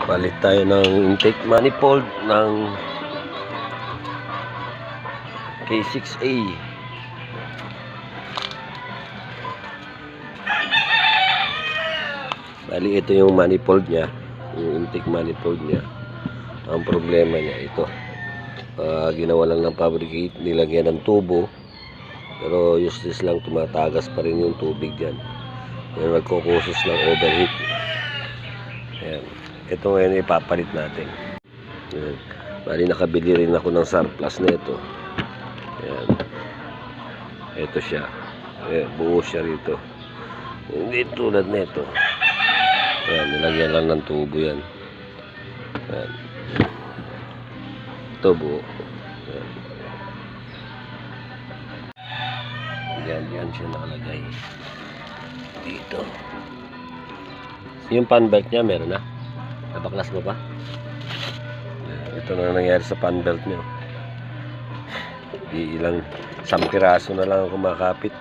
Palit tayo ng intake manifold ng K6A. Bali ito yung manifold niya, yung intake manifold niya. Ang problema niya ito, ginawa lang ng fabricate, nilagyan ng tubo, pero useless lang, tumatagas pa rin yung tubig dyan. Yan, nagkukusos ng overheat. Ayan. Ito ngayon ipapalit natin. Ayan. Bali nakabili rin ako ng surplus na ito. Ayan. Ito siya. Ayan, buo siya rito. Hindi tulad na ito. Ayan, nilagyan lang ng tubo yan. Ayan. Ito buo. Ayan. Yan siya nakalagay. Dito. Yung fan belt niya meron na. Nabaklas mo pa? Ito na nangyari sa fan belt niya. Ilang 1 piraso na lang kumakapit.